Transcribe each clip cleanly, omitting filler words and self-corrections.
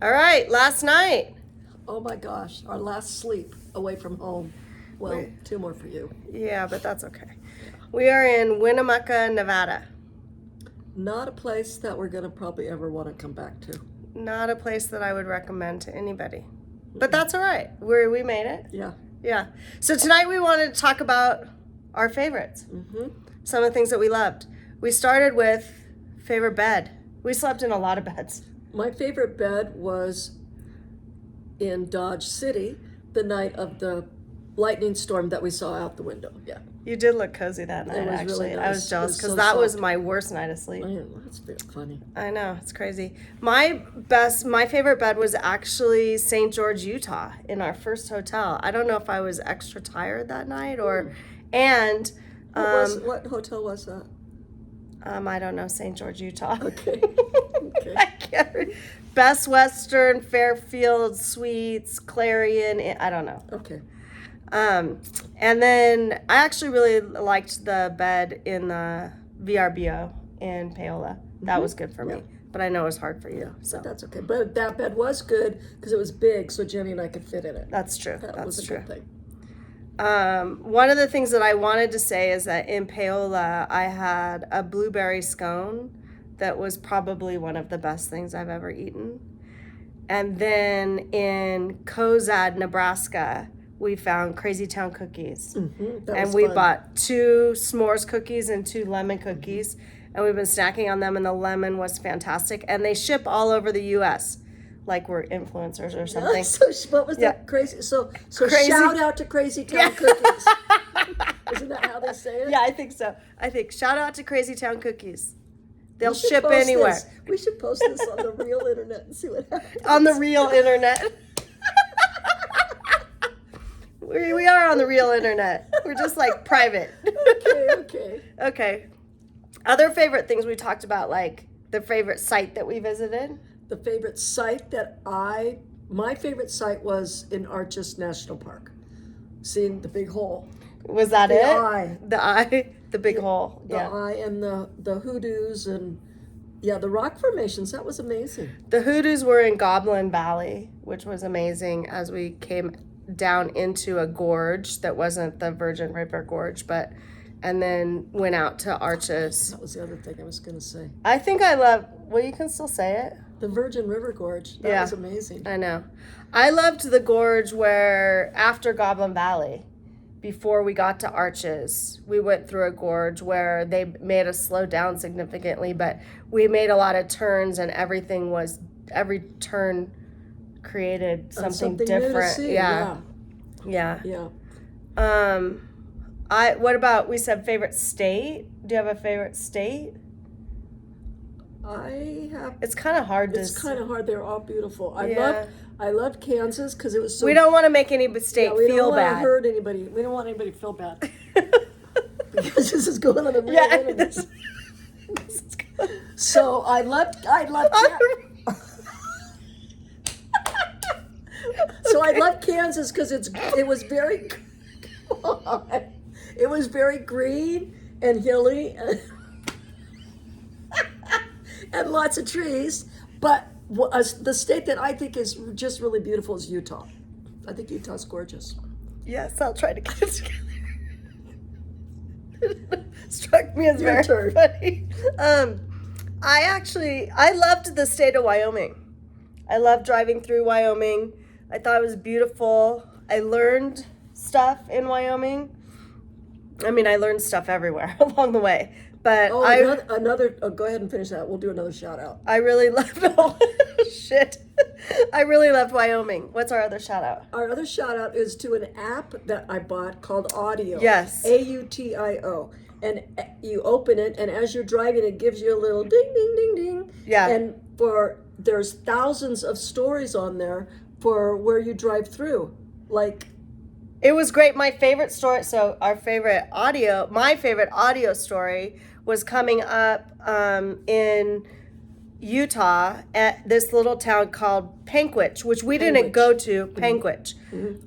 All right, last night. Oh my gosh, our last sleep away from home. Well, Wait. 2 more for you. Yeah, but that's okay. We are in Winnemucca, Nevada. Not a place that we're going to probably ever want to come back to. Not a place that I would recommend to anybody. But that's all right. We made it. Yeah. Yeah. So tonight we wanted to talk about our favorites. Some of the things that we loved. We started with favorite bed. We slept in a lot of beds. My favorite bed was in Dodge City the night of the lightning storm that we saw out the window. Yeah. You did look cozy that night, was actually. really I was nice. jealous It was because so that was soft. my worst night of sleep. Yeah, that's very funny. I know, it's crazy. My favorite bed was actually St. George, Utah, in our first hotel. I don't know if I was extra tired that night or, and What hotel was that? I don't know, St. George, Utah. Okay. Okay. I can't. Best Western, Fairfield Suites, Clarion. I don't know. Okay. And then I actually really liked the bed in the VRBO in Paola. That was good for me, but I know it was hard for you. So That's okay. But that bed was good because it was big, so Jenny and I could fit in it. that's true. That was That's a true. good thing. One of the things that I wanted to say is that in Paola, I had a blueberry scone that was probably one of the best things I've ever eaten. And then in Cozad, Nebraska, we found Crazy Town cookies. That And was we fun. bought 2 s'mores cookies and 2 lemon cookies. And we've been snacking on them, and the lemon was fantastic. And they ship all over the U.S. like we're influencers or something. So what was Yeah. that crazy? So Crazy- shout out to Crazy Town Cookies. Isn't that how they say it? Yeah, I think so. I think shout out to Crazy Town Cookies. They'll We should ship post anywhere. this. We should post this on the real internet and see what happens. On the real internet. we are on the real internet. We're just like private. Okay. Okay. Other favorite things we talked about, like the favorite site that we visited. The favorite site my favorite site was in Arches National Park. Seeing the big hole. Was that The it? eye. The eye. The big hole. The Yeah. eye and the hoodoos and the rock formations. That was amazing. The hoodoos were in Goblin Valley, which was amazing as we came down into a gorge that wasn't the Virgin River Gorge, and then went out to Arches. That was the other thing I was going to say. I think I love, well, you can still say it. The Virgin River Gorge. That was amazing. I know. I loved the gorge where after Goblin Valley, before we got to Arches, we went through a gorge where they made us slow down significantly, but we made a lot of turns and every turn created something Something new to different. see. Yeah. What about, we said favorite state? Do you have a favorite state? It's kind of hard to. It's kind of hard. They're all beautiful. Yeah. I loved Kansas because it was so. We don't want to make any state we feel don't want to bad. hurt anybody. We don't want anybody to feel bad because this is going on the real Yeah. internet. This is good. So I loved. So I love Kansas because it was very. It was very green and hilly and lots of trees. But the state that I think is just really beautiful is Utah. I think Utah's gorgeous. Yes, I'll try to get it together. Struck me as Your very turn. funny. I loved the state of Wyoming. I loved driving through Wyoming. I thought it was beautiful. I learned stuff in Wyoming. I mean, I learned stuff everywhere along the way. But Go ahead and finish that. We'll do another shout out. I really loved, shit. I really loved Wyoming. What's our other shout out? Our other shout out is to an app that I bought called Audio. Yes. AUTIO. And you open it, and as you're driving, it gives you a little ding, ding, ding, ding. Yeah. And there's thousands of stories on there for where you drive through. Like, it was great. My favorite story, my favorite audio story was coming up in Utah at this little town called Panguitch, which we didn't go to, Panguitch,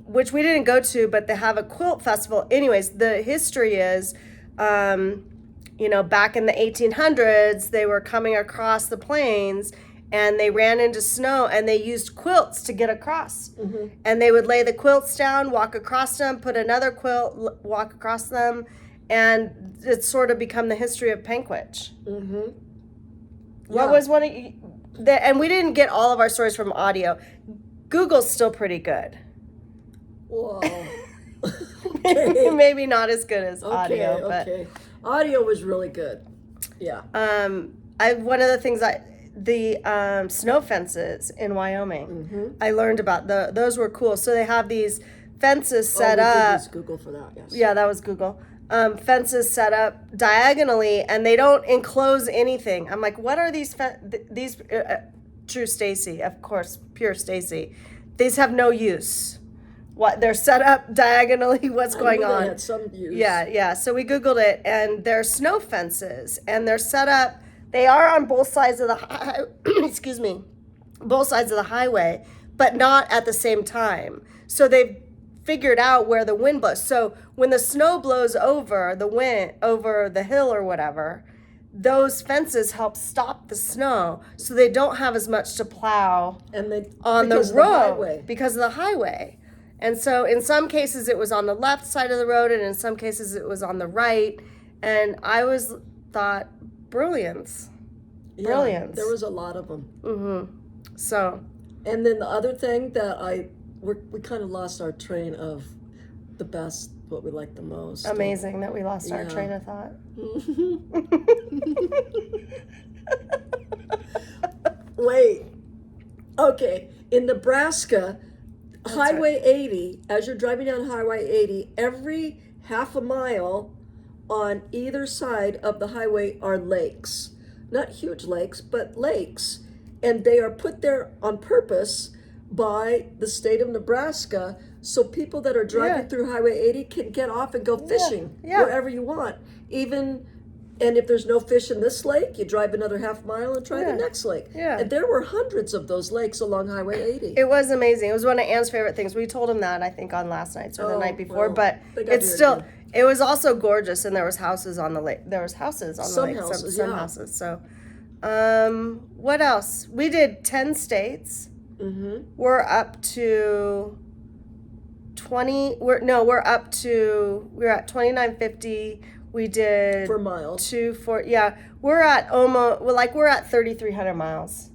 which we didn't go to, but they have a quilt festival. Anyways, the history is, back in the 1800s, they were coming across the plains and they ran into snow, and they used quilts to get across. Mm-hmm. And they would lay the quilts down, walk across them, put another quilt, walk across them, and it's sort of become the history of Pankwitch. Mm-hmm. What was one of you, and we didn't get all of our stories from audio. Google's still pretty good. Whoa. Okay. Maybe not as good as audio, but audio was really good. Yeah. One of the things the snow fences in Wyoming. Mm-hmm. I learned about those were cool. So they have these fences set we up. did use Google for that. Yes. Yeah, that was Google. Fences set up diagonally, and they don't enclose anything. I'm like, what are these? True Stacy, of course, pure Stacy. These have no use. What they're set up diagonally? What's going on? They had some use. Yeah. So we Googled it, and they're snow fences, and they're set up. They are on both sides of the excuse me, both sides of the highway, but not at the same time. So they've figured out where the wind blows. So when the snow blows over the hill or whatever, those fences help stop the snow, so they don't have as much to plow on the road because of the highway. And so in some cases it was on the left side of the road, and in some cases it was on the right. And I thought, brilliance. Yeah, there was a lot of them. Mm-hmm. So. And then the other thing that we kind of lost our train of the best, what we liked the most. Amazing that we lost our train of thought. Wait. Okay. In Nebraska, Highway 80, as you're driving down Highway 80, every half a mile on either side of the highway are lakes. Not huge lakes, but lakes. And they are put there on purpose by the state of Nebraska, so people that are driving through Highway 80 can get off and go fishing wherever you want. And if there's no fish in this lake, you drive another half mile and try the next lake. Yeah. And there were hundreds of those lakes along Highway 80. It was amazing. It was one of Anne's favorite things. We told him that, I think, on last night's or the night before. Well, but it's still, it was also gorgeous, and there was houses on the lake. There was houses on the lake. Some houses. So, what else? We did 10 states. Mm-hmm. We're up to 20. We're at 2950. We did for miles. We're at almost, we're at 3,300 miles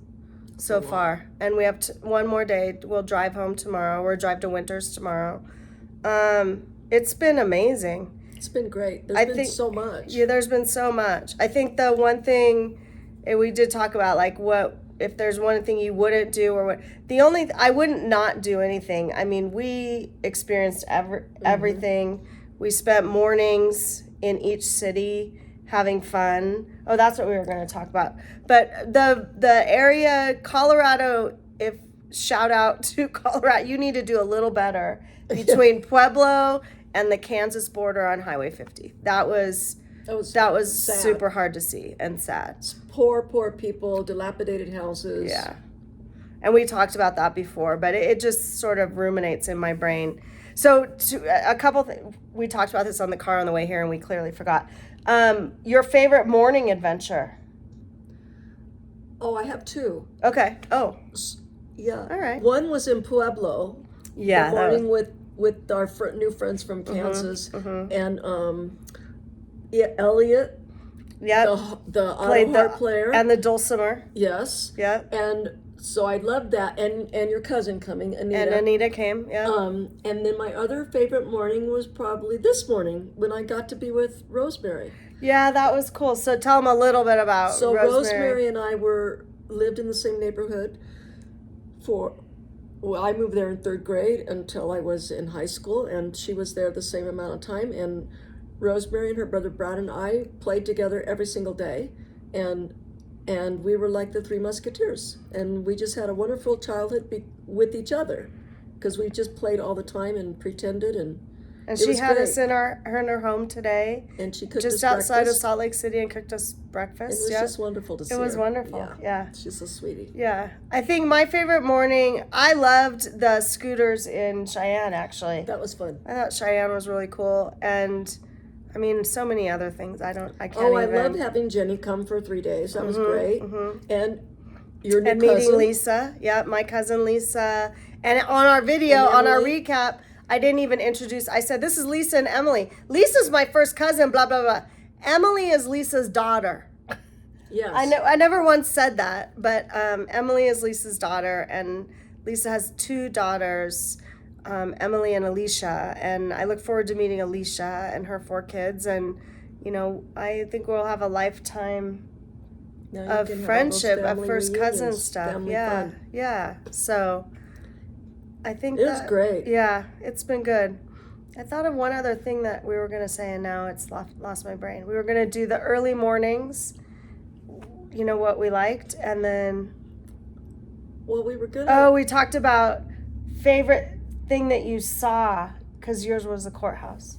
so far, and we have one more day. We'll drive home tomorrow. We'll drive to Winters tomorrow. It's been amazing. It's been great. There's been so much. Yeah, there's been so much. I think the one thing, and we did talk about, like, what if there's one thing you wouldn't do, or what I wouldn't not do anything. I mean, we experienced everything. We spent mornings in each city having fun. Oh, that's what we were going to talk about. But the area, Colorado, shout out to Colorado, you need to do a little better between Pueblo and the Kansas border on Highway 50. That was super hard to see and sad. Poor people, dilapidated houses. Yeah. And we talked about that before, but it just sort of ruminates in my brain. So a couple things, we talked about this on the car on the way here, and we clearly forgot. Your favorite morning adventure? Oh, I have two. Okay. Oh. Yeah. All right. One was in Pueblo. Yeah. The morning with our new friends from Kansas, and Elliot. Yeah. The auto harp player. And the dulcimer. Yes. Yeah. And so I loved that, and your cousin coming, Anita. And Anita came, yeah. And then my other favorite morning was probably this morning when I got to be with Rosemary. Yeah, that was cool. So tell them a little bit about Rosemary and I lived in the same neighborhood I moved there in 3rd grade until I was in high school, and she was there the same amount of time. And Rosemary and her brother Brad and I played together every single day, and we were like the Three Musketeers, and we just had a wonderful childhood with each other, because we just played all the time and pretended, and she had great. Us in her home today, and she cooked just us outside breakfast. of Salt Lake City, and cooked us breakfast. It was just wonderful to see her. It was wonderful. Yeah, she's a sweetie. Yeah, I think my favorite morning, I loved the scooters in Cheyenne. Actually, that was fun. I thought Cheyenne was really cool, and I mean, so many other things. I can't. I loved having Jenny come for 3 days. That was great. Mm-hmm. And Your new And meeting cousin. Lisa. Yeah, my cousin Lisa. And on our video, And on our Emily. recap, I didn't even introduce. I said, this is Lisa and Emily. Lisa's my first cousin, blah, blah, blah. Emily is Lisa's daughter. Yes. I never once said that, but Emily is Lisa's daughter, and Lisa has two daughters, Emily and Alicia. And I look forward to meeting Alicia and her 4 kids. And, you know, I think we'll have a lifetime Now you of can have all those friendship, of family first cousin reunions, stuff. family Yeah, fun. yeah. So I think It was great. Yeah, it's been good. I thought of one other thing that we were gonna say, and now it's lost my brain. We were gonna do the early mornings. You know what we liked, and then Well, we were gonna. oh, we talked about favorite thing that you saw, because yours was the courthouse.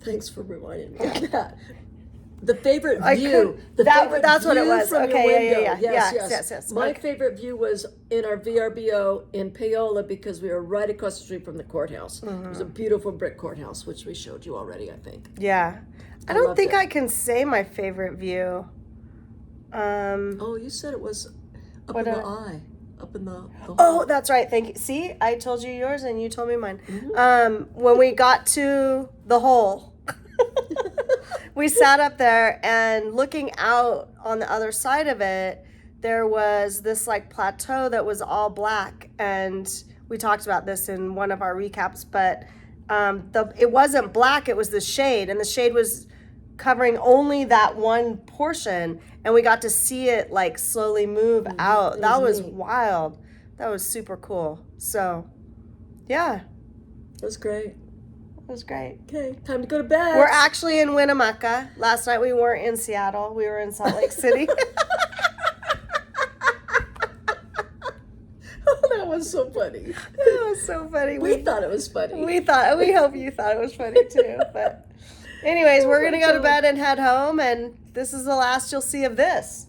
Thanks for reminding me of that. The favorite I view. could- The that- favorite that's what it view was. from your Okay, yeah, window. yeah. Yes, Yes, yes. My Okay. favorite view was in our VRBO in Paola because we were right across the street from the courthouse. It was a beautiful brick courthouse, which we showed you already, I think. Yeah, I I don't loved think it. I can say my favorite view. Oh, you said it was up What in did the I- eye, up in the Oh, hole. that's right. Thank you. See, I told you yours and you told me mine. Mm-hmm. When we got to the hole, we sat up there, and looking out on the other side of it, there was this like plateau that was all black. And we talked about this in one of our recaps, but it wasn't black, it was the shade, and the shade was covering only that one portion, and we got to see it like slowly move out. It That was was neat. wild. That was super cool. So, yeah, It was great. it was great. Okay, time to go to bed. We're actually in Winnemucca. Last night we weren't in Seattle. We were in Salt Lake City. Oh, that was so funny. It was so funny. We thought it was funny. We hope you thought it was funny too. But anyways, we're gonna go to bed and head home, and this is the last you'll see of this.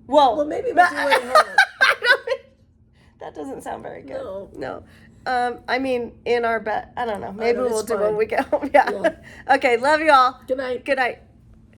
Well, maybe we'll do it at home. That doesn't sound very good. No. I mean, in our bed. I don't know. Maybe know, we'll it's do when fine. we get home. Yeah. Yeah. Okay. Love you all. Good night. Good night.